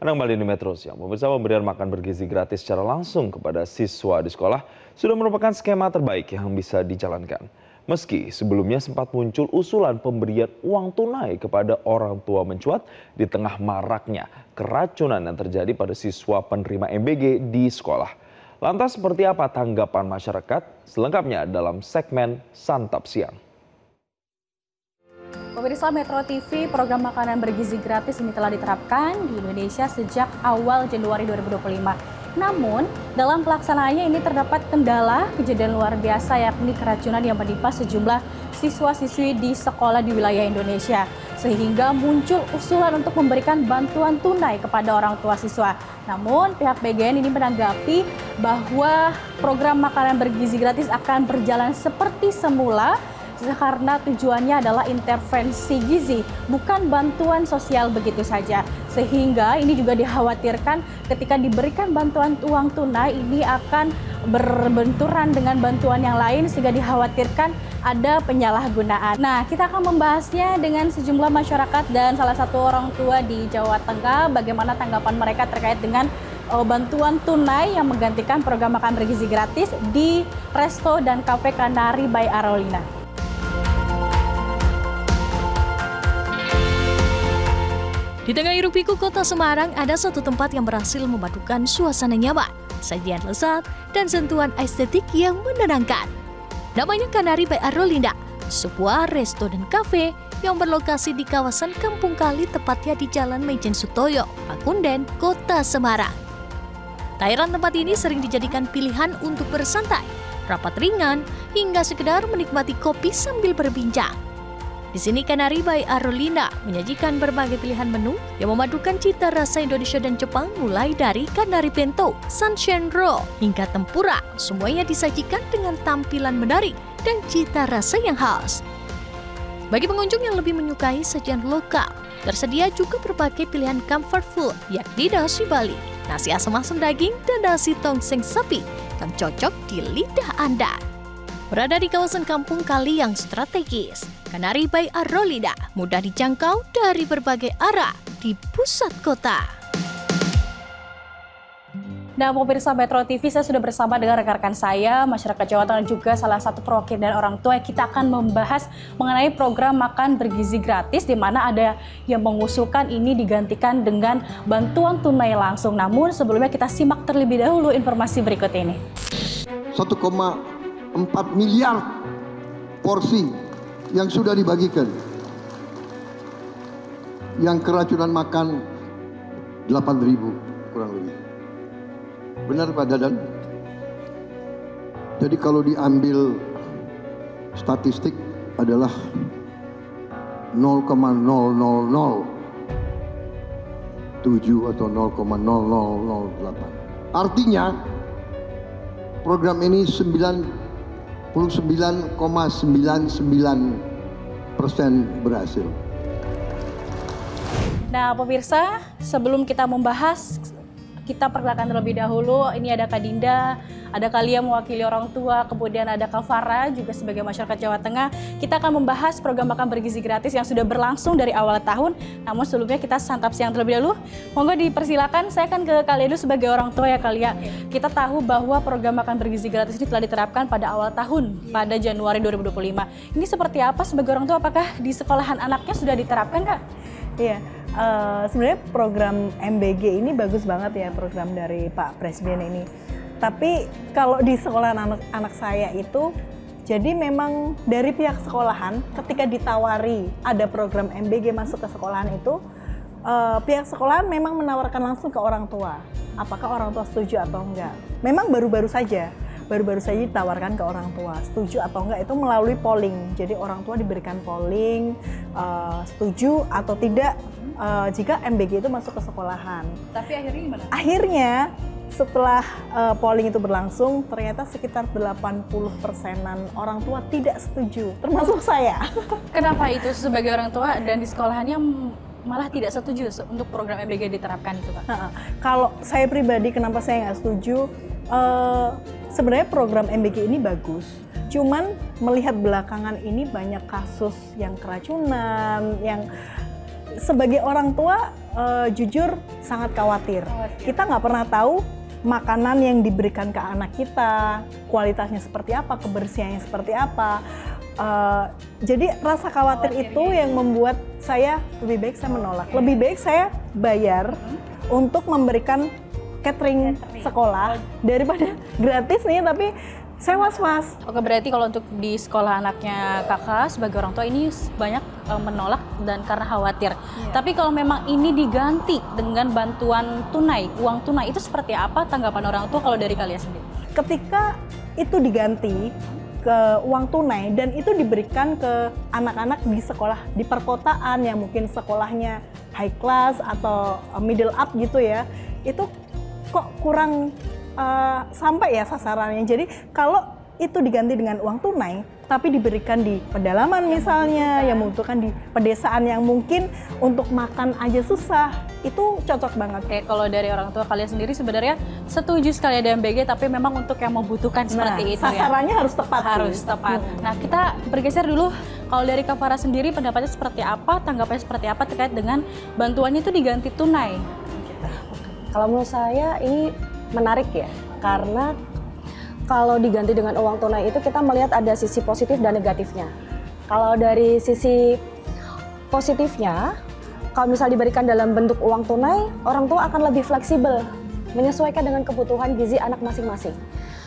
Anda kembali di Metro Siang. Pemirsa, pemberian makan bergizi gratis secara langsung kepada siswa di sekolah sudah merupakan skema terbaik yang bisa dijalankan. Meski sebelumnya sempat muncul usulan pemberian uang tunai kepada orang tua mencuat di tengah maraknya keracunan yang terjadi pada siswa penerima MBG di sekolah. Lantas seperti apa tanggapan masyarakat? Selengkapnya dalam segmen Santap Siang. Pemirsa Metro TV, program makanan bergizi gratis ini telah diterapkan di Indonesia sejak awal Januari 2025. Namun, dalam pelaksanaannya ini terdapat kendala kejadian luar biasa yakni keracunan yang menimpa sejumlah siswa-siswi di sekolah di wilayah Indonesia. Sehingga muncul usulan untuk memberikan bantuan tunai kepada orang tua siswa. Namun, pihak BGN ini menanggapi bahwa program makanan bergizi gratis akan berjalan seperti semula karena tujuannya adalah intervensi gizi, bukan bantuan sosial begitu saja. Sehingga ini juga dikhawatirkan ketika diberikan bantuan uang tunai ini akan berbenturan dengan bantuan yang lain sehingga dikhawatirkan ada penyalahgunaan. Nah, kita akan membahasnya dengan sejumlah masyarakat dan salah satu orang tua di Jawa Tengah, bagaimana tanggapan mereka terkait dengan bantuan tunai yang menggantikan program makan bergizi gratis di Resto dan Cafe Kanari by Arolina. Di tengah hiruk-pikuk kota Semarang, ada satu tempat yang berhasil memadukan suasana nyaman, sajian lezat, dan sentuhan estetik yang menenangkan. Namanya Kanari by Arolina, sebuah resto dan kafe yang berlokasi di kawasan Kampung Kali, tepatnya di Jalan Maijen Sutoyo, Pakunden, Kota Semarang. Tairan tempat ini sering dijadikan pilihan untuk bersantai, rapat ringan, hingga sekedar menikmati kopi sambil berbincang. Di sini Kanari by Arolina menyajikan berbagai pilihan menu yang memadukan cita rasa Indonesia dan Jepang, mulai dari Kanari Bento, Sunshine Roll, hingga tempura. Semuanya disajikan dengan tampilan menarik dan cita rasa yang khas. Bagi pengunjung yang lebih menyukai sajian lokal, tersedia juga berbagai pilihan comfort food, yakni nasi Bali, nasi asam-asam daging, dan nasi tongseng sapi yang cocok di lidah Anda. Berada di kawasan Kampung Kali yang strategis, Kanari by Arolina mudah dijangkau dari berbagai arah di pusat kota. Nah, pemirsa Metro TV, saya sudah bersama dengan rekan-rekan saya, masyarakat Jawa Tengah, juga salah satu perwakilan orang tua. Kita akan membahas mengenai program makan bergizi gratis, di mana ada yang mengusulkan ini digantikan dengan bantuan tunai langsung. Namun sebelumnya kita simak terlebih dahulu informasi berikut ini. 1,4 miliar porsi yang sudah dibagikan. Yang keracunan makan 8.000 kurang lebih. Benar Pak Dadan? Jadi kalau diambil statistik adalah 0,0007 atau 0,0008. Artinya program ini 99,99% berhasil. Nah, pemirsa, sebelum kita membahas, kita perkenalkan terlebih dahulu. Ini ada Kak Dinda, ada Kalia mewakili orang tua, kemudian ada Kak Farah juga sebagai masyarakat Jawa Tengah. Kita akan membahas program makan bergizi gratis yang sudah berlangsung dari awal tahun. Namun sebelumnya kita santap siang terlebih dahulu. Monggo dipersilakan, saya akan ke Kalia dulu sebagai orang tua ya Kalia. Kita tahu bahwa program makan bergizi gratis ini telah diterapkan pada awal tahun, pada Januari 2025. Ini seperti apa sebagai orang tua? Apakah di sekolahan anaknya sudah diterapkan, Kak? Iya, sebenarnya program MBG ini bagus banget ya, program dari Pak Presiden ini. Tapi kalau di sekolahan anak saya itu, jadi memang dari pihak sekolahan ketika ditawari ada program MBG masuk ke sekolahan itu, pihak sekolahan memang menawarkan langsung ke orang tua. Apakah orang tua setuju atau enggak? Memang baru-baru saja ditawarkan ke orang tua, setuju atau enggak itu melalui polling. Jadi orang tua diberikan polling, setuju atau tidak jika MBG itu masuk ke sekolahan. Tapi akhirnya gimana? Akhirnya setelah polling itu berlangsung, ternyata sekitar 80%-an orang tua tidak setuju, termasuk saya. Kenapa itu sebagai orang tua dan di sekolahannya malah tidak setuju untuk program MBG diterapkan itu, Pak? Kalau saya pribadi, kenapa saya nggak setuju? Sebenarnya program MBG ini bagus, cuman melihat belakangan ini banyak kasus yang keracunan, yang sebagai orang tua jujur sangat khawatir. Kita nggak pernah tahu makanan yang diberikan ke anak kita kualitasnya seperti apa, kebersihannya seperti apa. Jadi rasa khawatir itu yang membuat saya lebih baik saya menolak. Lebih baik saya bayar untuk memberikan catering sekolah daripada gratis nih, tapi saya was-was. Oke, berarti kalau untuk di sekolah anaknya kakak sebagai orang tua ini banyak menolak dan karena khawatir. Tapi kalau memang ini diganti dengan bantuan tunai, uang tunai, itu seperti apa tanggapan orang tua kalau dari kalian sendiri? Ketika itu diganti ke uang tunai dan itu diberikan ke anak-anak di sekolah di perkotaan yang mungkin sekolahnya high class atau middle up gitu ya, itu kok kurang sampai ya sasarannya. Jadi kalau itu diganti dengan uang tunai tapi diberikan di pedalaman misalnya, yang membutuhkan di pedesaan yang mungkin untuk makan aja susah, itu cocok banget. Oke, kalau dari orang tua kalian sendiri sebenarnya setuju sekali ada MBG, tapi memang untuk yang membutuhkan seperti itu sasarannya ya? harus tepat. Harus tepat. Nah, kita bergeser dulu. Kalau dari Kak Farah sendiri pendapatnya seperti apa, tanggapannya seperti apa terkait dengan bantuannya itu diganti tunai? Kalau menurut saya ini menarik ya, karena kalau diganti dengan uang tunai itu kita melihat ada sisi positif dan negatifnya. Kalau dari sisi positifnya, kalau misal diberikan dalam bentuk uang tunai, orang tua akan lebih fleksibel menyesuaikan dengan kebutuhan gizi anak masing-masing.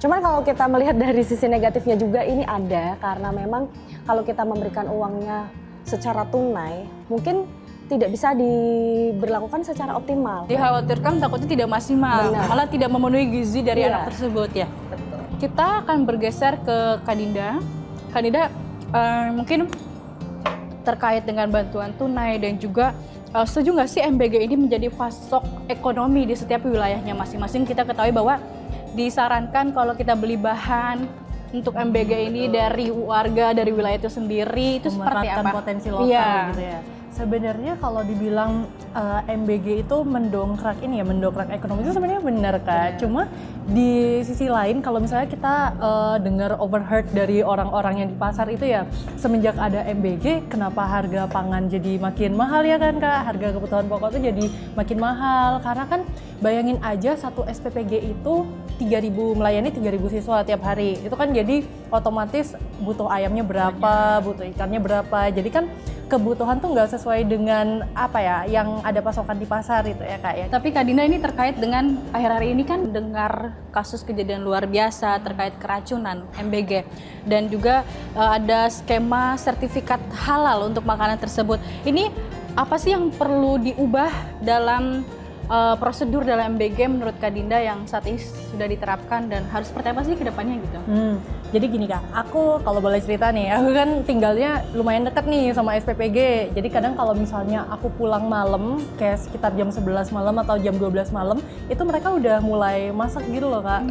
Cuman kalau kita melihat dari sisi negatifnya juga ini ada, karena memang kalau kita memberikan uangnya secara tunai, mungkin tidak bisa diberlakukan secara optimal. Dikhawatirkan takutnya tidak maksimal, malah tidak memenuhi gizi dari anak tersebut ya. Betul. Kita akan bergeser ke Kak Dinda. Kak Dinda, mungkin terkait dengan bantuan tunai dan juga setuju nggak sih MBG ini menjadi fasok ekonomi di setiap wilayahnya masing-masing? Kita ketahui bahwa disarankan kalau kita beli bahan untuk MBG ini dari warga, dari wilayah itu sendiri, itu seperti apa? Potensi lokal gitu ya. Sebenarnya kalau dibilang MBG itu mendongkrak ini ya, mendongkrak ekonomi itu sebenarnya benar Kak. Cuma di sisi lain kalau misalnya kita dengar overheard dari orang-orang yang di pasar itu ya, semenjak ada MBG kenapa harga pangan jadi makin mahal ya kan Kak? Harga kebutuhan pokok itu jadi makin mahal karena kan bayangin aja satu SPPG itu 3.000 melayani 3.000 siswa tiap hari. Itu kan jadi otomatis butuh ayamnya berapa, butuh ikannya berapa. Jadi kan kebutuhan tuh nggak sesuai dengan apa ya yang ada pasokan di pasar itu ya Kak ya. Tapi Kak Dinda ini terkait dengan akhir hari ini kan dengar kasus kejadian luar biasa terkait keracunan MBG dan juga ada skema sertifikat halal untuk makanan tersebut. Ini apa sih yang perlu diubah dalam prosedur dalam MBG menurut Kak Dinda yang saat ini sudah diterapkan dan harus seperti apa sih ke depannya gitu? Jadi gini Kak, aku kalau boleh cerita nih, aku kan tinggalnya lumayan dekat nih sama SPPG. Jadi kadang kalau misalnya aku pulang malam, kayak sekitar jam 11 malam atau jam 12 malam, itu mereka udah mulai masak gitu loh Kak.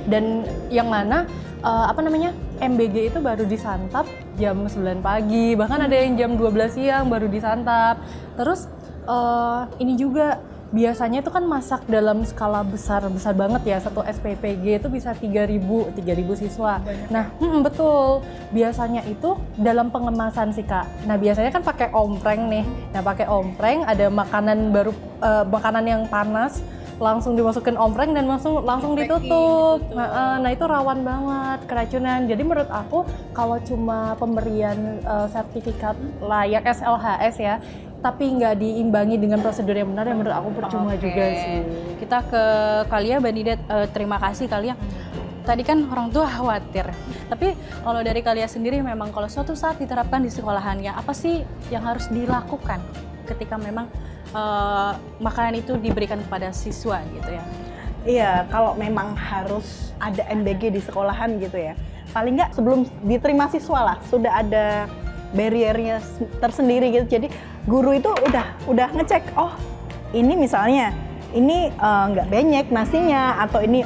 Dan yang mana MBG itu baru disantap jam 9 pagi, bahkan ada yang jam 12 siang baru disantap. Terus ini juga biasanya itu kan masak dalam skala besar banget ya, satu SPPG itu bisa 3.000 siswa. Nah, betul. Biasanya itu dalam pengemasan sih Kak. Nah, biasanya kan pakai ompreng nih. Nah, pakai ompreng ada makanan yang panas langsung dimasukin ompreng dan langsung ditutup. Nah, itu rawan banget keracunan. Jadi menurut aku kalau cuma pemberian sertifikat layak SLHS ya, tapi nggak diimbangi dengan prosedur yang benar, yang menurut aku percuma juga sih. Kita ke Kalia, Mbak Dinda, terima kasih Kalia. Tadi kan orang tua khawatir, tapi kalau dari Kalia sendiri memang kalau suatu saat diterapkan di sekolahannya, apa sih yang harus dilakukan ketika memang makanan itu diberikan kepada siswa gitu ya? Iya, kalau memang harus ada MBG di sekolahan gitu ya, paling nggak sebelum diterima siswa lah, sudah ada barriernya tersendiri gitu. Jadi guru itu udah ngecek, oh ini misalnya ini nggak banyak nasinya, atau ini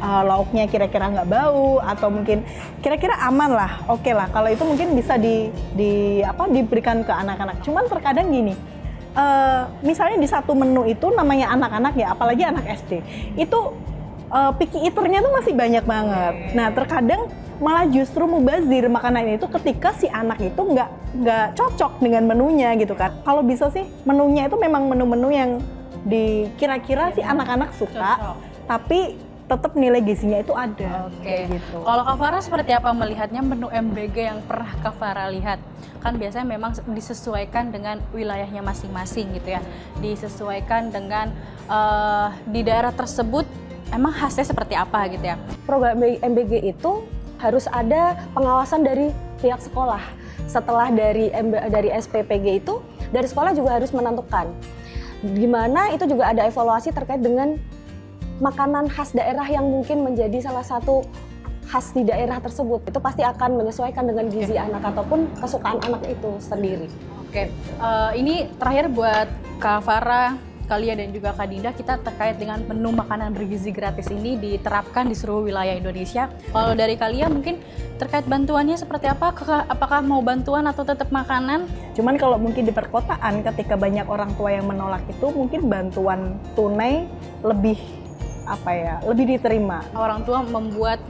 lauknya kira-kira nggak bau, atau mungkin kira-kira aman lah, oke lah. Kalau itu mungkin bisa diberikan ke anak-anak. Cuman terkadang gini, misalnya di satu menu itu namanya anak-anak ya, apalagi anak SD, itu picky eater-nya tuh masih banyak banget. Nah terkadang malah justru mubazir makanan itu ketika si anak itu nggak cocok dengan menunya gitu kan. Kalau bisa sih menunya itu memang menu-menu yang kira-kira si anak-anak suka, tapi tetap nilai gizinya itu ada. Oke. Gitu. Kalau Kak Farah seperti apa melihatnya menu MBG yang pernah Kak Farah lihat? Kan biasanya memang disesuaikan dengan wilayahnya masing-masing gitu ya. Disesuaikan dengan di daerah tersebut emang khasnya seperti apa gitu ya. Program MBG itu harus ada pengawasan dari pihak sekolah. Setelah dari SPPG itu, dari sekolah juga harus menentukan. Di mana itu juga ada evaluasi terkait dengan makanan khas daerah yang mungkin menjadi salah satu khas di daerah tersebut. Itu pasti akan menyesuaikan dengan gizi anak ataupun kesukaan anak itu sendiri. Oke, ini terakhir buat Kak Farah, Kalia dan juga Kak Dinda, kita terkait dengan menu makanan bergizi gratis ini diterapkan di seluruh wilayah Indonesia. Kalau dari Kalia mungkin terkait bantuannya seperti apa? Apakah mau bantuan atau tetap makanan? Cuman kalau mungkin di perkotaan ketika banyak orang tua yang menolak itu mungkin bantuan tunai lebih diterima. Orang tua membuat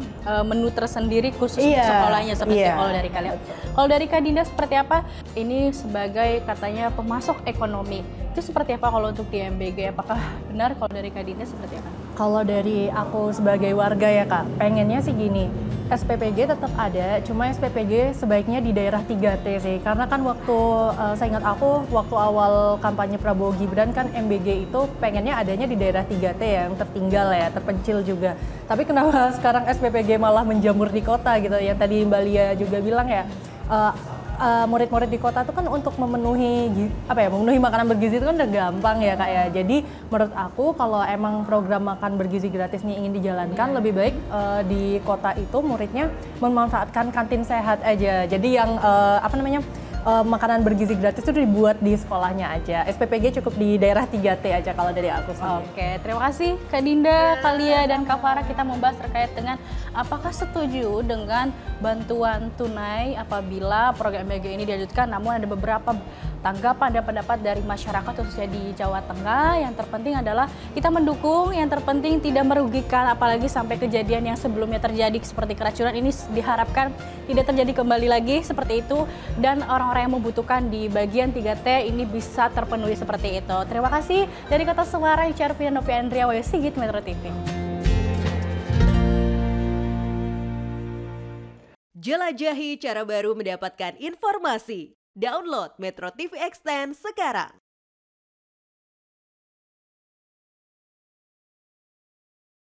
menu tersendiri khusus untuk sekolahnya seperti kalau dari kalian. Kalau dari Kak Dinda seperti apa? Ini sebagai katanya pemasok ekonomi. Itu seperti apa kalau untuk di MBG? Apakah benar kalau dari Kak Dinda seperti apa? Kalau dari aku sebagai warga ya Kak, pengennya sih gini, SPPG tetap ada, cuma SPPG sebaiknya di daerah 3T sih. Karena kan saya ingat aku, waktu awal kampanye Prabowo Gibran kan MBG itu pengennya adanya di daerah 3T yang tertinggal ya, terpencil juga. Tapi kenapa sekarang SPPG malah menjamur di kota gitu, yang tadi Mbak Lia juga bilang ya, murid-murid di kota itu kan untuk memenuhi makanan bergizi itu kan udah gampang ya Kak ya. Jadi menurut aku kalau emang program makan bergizi gratis ini ingin dijalankan, lebih baik di kota itu muridnya memanfaatkan kantin sehat aja. Jadi yang makanan bergizi gratis itu dibuat di sekolahnya aja. SPPG cukup di daerah 3T aja kalau dari aku sendiri. Oke, terima kasih Kak Dinda, Kalia, dan Kak Farah. Kita membahas terkait dengan apakah setuju dengan bantuan tunai apabila program MBG ini dilanjutkan, namun ada beberapa tanggapan dan pendapat dari masyarakat khususnya di Jawa Tengah. Yang terpenting adalah kita mendukung, yang terpenting tidak merugikan, apalagi sampai kejadian yang sebelumnya terjadi seperti keracunan ini diharapkan tidak terjadi kembali lagi seperti itu, dan orang-orang yang membutuhkan di bagian 3T ini bisa terpenuhi seperti itu. Terima kasih dari Kota Semarang, Charvina Novi Andrea, Wayu Sigit, Metro TV. Jelajahi cara baru mendapatkan informasi. Download Metro TV Extend sekarang.